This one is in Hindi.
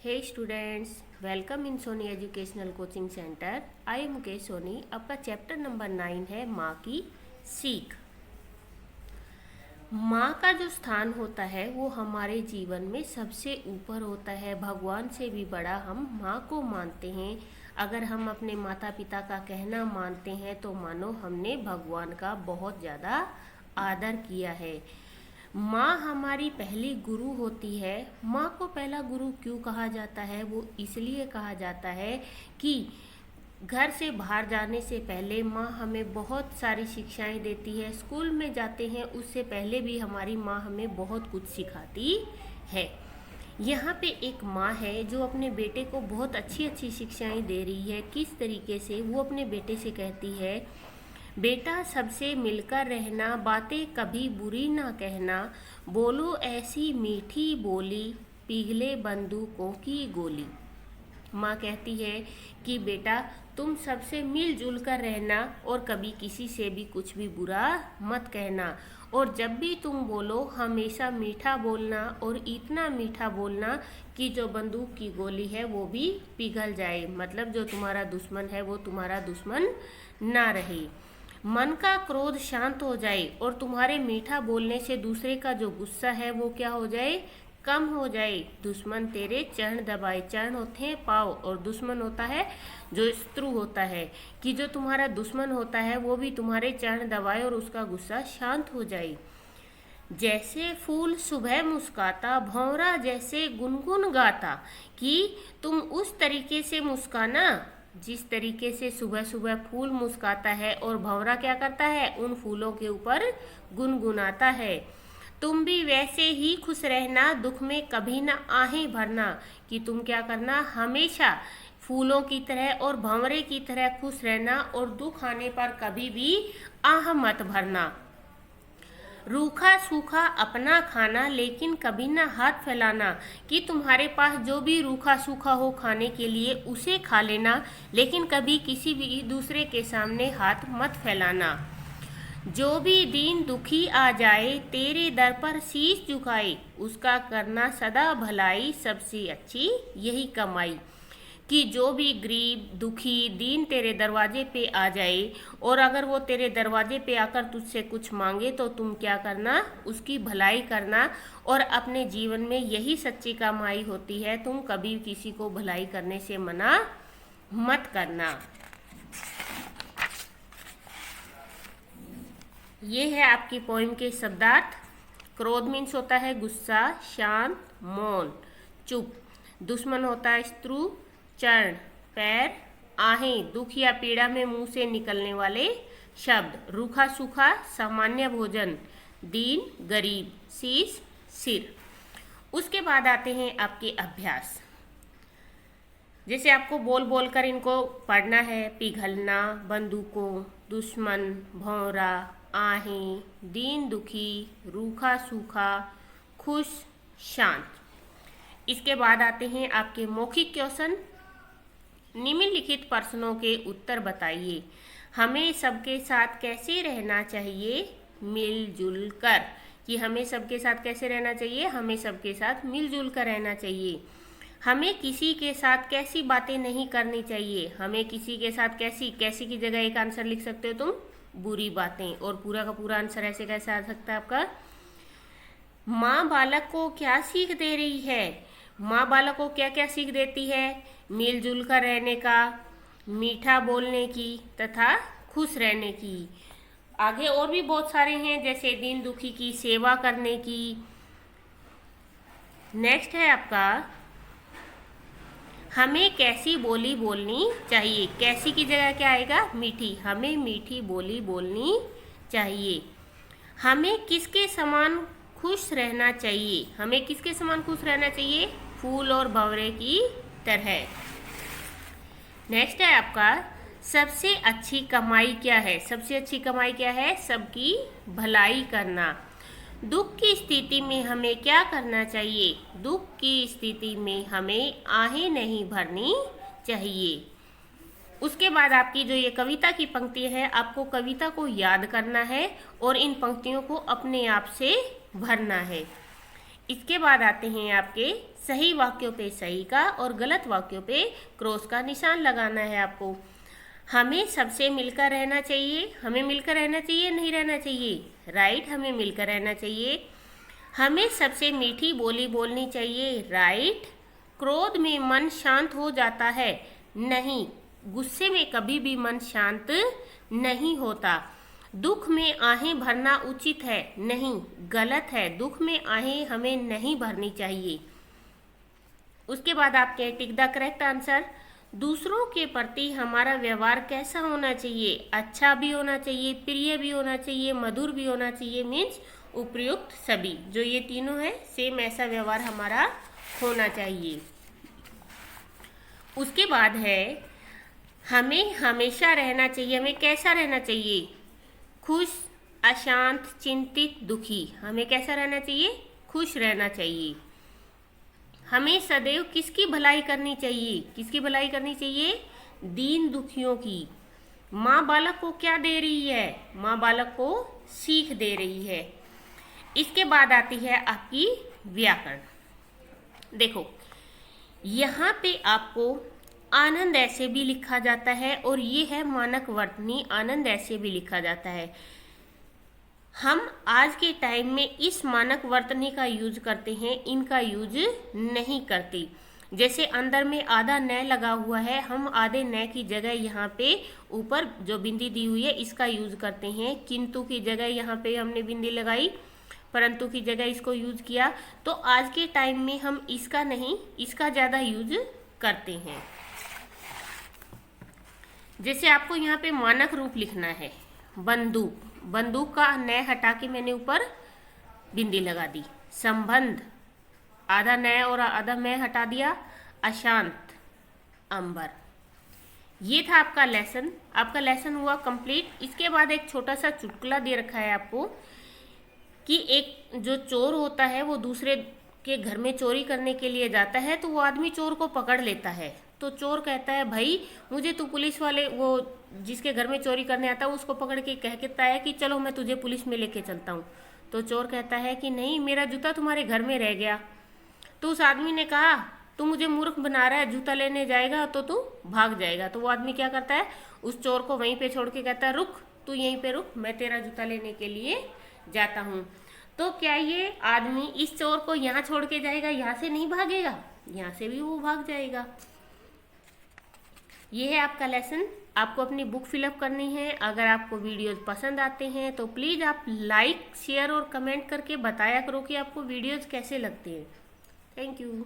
Hey students, welcome in Soni educational coaching centre. I am Mukesh Soni. आपका चैप्टर नंबर 9 है माँ की सीख। माँ का जो स्थान होता है वो हमारे जीवन में सबसे ऊपर होता है। भगवान से भी बड़ा हम माँ को मानते हैं। अगर हम अपने माता पिता का कहना मानते हैं तो मानो हमने भगवान का बहुत ज़्यादा आदर किया है। माँ हमारी पहली गुरु होती है। माँ को पहला गुरु क्यों कहा जाता है? वो इसलिए कहा जाता है कि घर से बाहर जाने से पहले माँ हमें बहुत सारी शिक्षाएं देती है। स्कूल में जाते हैं उससे पहले भी हमारी माँ हमें बहुत कुछ सिखाती है। यहाँ पे एक माँ है जो अपने बेटे को बहुत अच्छी अच्छी शिक्षाएं दे रही है। किस तरीके से? वो अपने बेटे से कहती है, बेटा सबसे मिलकर रहना, बातें कभी बुरी ना कहना, बोलो ऐसी मीठी बोली, पिघले बंदूकों की गोली। माँ कहती है कि बेटा तुम सबसे मिलजुल कर रहना और कभी किसी से भी कुछ भी बुरा मत कहना, और जब भी तुम बोलो हमेशा मीठा बोलना, और इतना मीठा बोलना कि जो बंदूक की गोली है वो भी पिघल जाए। मतलब जो तुम्हारा दुश्मन है वो तुम्हारा दुश्मन ना रहे। मन का क्रोध शांत हो जाए और तुम्हारे मीठा बोलने से दूसरे का जो गुस्सा है वो क्या हो जाए? कम हो जाए। दुश्मन तेरे चरण दबाए। चरण होते हैं पाँव, और दुश्मन होता है जो शत्रु होता है, कि जो तुम्हारा दुश्मन होता है वो भी तुम्हारे चरण दबाए और उसका गुस्सा शांत हो जाए। जैसे फूल सुबह मुस्काता, भंवरा जैसे गुनगुन गाता, कि तुम उस तरीके से मुस्काना जिस तरीके से सुबह सुबह फूल मुस्काता है और भंवरा क्या करता है? उन फूलों के ऊपर गुनगुनाता है। तुम भी वैसे ही खुश रहना, दुख में कभी ना आहें भरना, कि तुम क्या करना? हमेशा फूलों की तरह और भंवरे की तरह खुश रहना, और दुख आने पर कभी भी आह मत भरना। रूखा सूखा अपना खाना, लेकिन कभी ना हाथ फैलाना, कि तुम्हारे पास जो भी रूखा सूखा हो खाने के लिए उसे खा लेना, लेकिन कभी किसी भी दूसरे के सामने हाथ मत फैलाना। जो भी दीन दुखी आ जाए, तेरे दर पर शीश झुकाए, उसका करना सदा भलाई, सबसे अच्छी यही कमाई। कि जो भी गरीब दुखी दीन तेरे दरवाजे पे आ जाए, और अगर वो तेरे दरवाजे पे आकर तुझसे कुछ मांगे तो तुम क्या करना? उसकी भलाई करना। और अपने जीवन में यही सच्ची कमाई होती है। तुम कभी किसी को भलाई करने से मना मत करना। ये है आपकी पोइम के शब्दार्थ। क्रोध मीन्स होता है गुस्सा, शांत, मौन, चुप। दुश्मन होता है शत्रु, चरण, पैर, आहें, दुख या पीड़ा में मुंह से निकलने वाले शब्द। रूखा सूखा, सामान्य भोजन, दीन, गरीब, शीश, सिर। उसके बाद आते हैं आपके अभ्यास। जैसे आपको बोल बोल कर इनको पढ़ना है। पिघलना, बंदूकों, दुश्मन, भौरा, आहें, दीन दुखी, रूखा सूखा, खुश, शांत। इसके बाद आते हैं आपके मौखिक क्वेश्चन। निम्नलिखित प्रश्नों के उत्तर बताइए। हमें सबके साथ कैसे रहना चाहिए? मिलजुल कर। कि हमें सबके साथ कैसे रहना चाहिए? हमें सबके साथ मिलजुल कर रहना चाहिए। हमें किसी के साथ कैसी बातें नहीं करनी चाहिए? हमें किसी के साथ कैसी की जगह एक आंसर लिख सकते हो तुम, बुरी बातें, और पूरा का पूरा आंसर ऐसे कैसे आ सकता है आपका? माँ बालक को क्या सीख दे रही है? माँ बालक को क्या क्या सीख देती है? मिलजुल कर रहने का, मीठा बोलने की, तथा खुश रहने की। आगे और भी बहुत सारे हैं, जैसे दीन दुखी की सेवा करने की। नेक्स्ट है आपका, हमें कैसी बोली बोलनी चाहिए? कैसी की जगह क्या आएगा? मीठी। हमें मीठी बोली बोलनी चाहिए। हमें किसके समान खुश रहना चाहिए? हमें किसके समान खुश रहना चाहिए? फूल और भंवरे की तरह। नेक्स्ट है आपका, सबसे अच्छी कमाई क्या है? सबसे अच्छी कमाई क्या है? सबकी भलाई करना। दुख की स्थिति में हमें क्या करना चाहिए? दुख की स्थिति में हमें आहें नहीं भरनी चाहिए। उसके बाद आपकी जो ये कविता की पंक्ति है, आपको कविता को याद करना है और इन पंक्तियों को अपने आप से भरना है। इसके बाद आते हैं आपके सही वाक्यों पे सही का और गलत वाक्यों पे क्रॉस का निशान लगाना है आपको। हमें सबसे मिलकर रहना चाहिए, हमें मिलकर रहना चाहिए नहीं रहना चाहिए, राइट, हमें मिलकर रहना चाहिए। हमें सबसे मीठी बोली बोलनी चाहिए, राइट। क्रोध में मन शांत हो जाता है, नहीं, गुस्से में कभी भी मन शांत नहीं होता। दुख में आहें भरना उचित है, नहीं, गलत है, दुख में आहें हमें नहीं भरनी चाहिए। उसके बाद आपके टिक द करेक्ट आंसर। दूसरों के प्रति हमारा व्यवहार कैसा होना चाहिए, अच्छा भी होना चाहिए, प्रिय भी होना चाहिए, मधुर भी होना चाहिए, मीन्स उपयुक्त सभी, जो ये तीनों है सेम ऐसा व्यवहार हमारा होना चाहिए। उसके बाद है हमें हमेशा रहना चाहिए, हमें कैसा रहना चाहिए, खुश, अशांत, चिंतित, दुखी, हमें कैसा रहना चाहिए, खुश रहना चाहिए। हमें सदैव किसकी भलाई करनी चाहिए, किसकी भलाई करनी चाहिए, दीन दुखियों की। माँ बालक को क्या दे रही है, माँ बालक को सीख दे रही है। इसके बाद आती है आपकी व्याकरण। देखो यहाँ पे आपको आनंद ऐसे भी लिखा जाता है और ये है मानक वर्तनी, आनंद ऐसे भी लिखा जाता है। हम आज के टाइम में इस मानक वर्तनी का यूज करते हैं, इनका यूज नहीं करते। जैसे अंदर में आधा न लगा हुआ है, हम आधे न की जगह यहाँ पे ऊपर जो बिंदी दी हुई है इसका यूज करते हैं। किंतु की जगह यहाँ पे हमने बिंदी लगाई, परंतु की जगह इसको यूज किया। तो आज के टाइम में हम इसका नहीं, इसका ज़्यादा यूज करते हैं। जैसे आपको यहाँ पे मानक रूप लिखना है, बंदूक, बंदूक का न हटा के मैंने ऊपर बिंदी लगा दी। संबंध, आधा न और आधा मैं हटा दिया। अशांत, अंबर। ये था आपका लेसन, आपका लेसन हुआ कंप्लीट। इसके बाद एक छोटा सा चुटकुला दे रखा है आपको कि एक जो चोर होता है वो दूसरे के घर में चोरी करने के लिए जाता है, तो वो आदमी चोर को पकड़ लेता है। तो चोर कहता है, भाई मुझे तो पुलिस वाले, वो जिसके घर में चोरी करने आता है उसको पकड़ के कहता है कि चलो मैं तुझे पुलिस में लेके चलता हूँ। तो चोर कहता है कि नहीं, मेरा जूता तुम्हारे घर में रह गया। तो उस आदमी ने कहा, तू मुझे मूर्ख बना रहा है, जूता लेने जाएगा तो तू भाग जाएगा। तो वो आदमी क्या करता है, उस चोर को वहीं पे छोड़ के कहता है, रुक, तू यहीं पे रुक, मैं तेरा जूता लेने के लिए जाता हूँ। तो क्या ये आदमी इस चोर को यहाँ छोड़ के जाएगा, यहाँ से नहीं भागेगा, यहाँ से भी वो भाग जाएगा। ये है आपका लेसन। आपको अपनी बुक फिलअप करनी है। अगर आपको वीडियोज पसंद आते हैं तो प्लीज़ आप लाइक, शेयर और कमेंट करके बताया करो कि आपको वीडियोज कैसे लगते हैं। Thank you.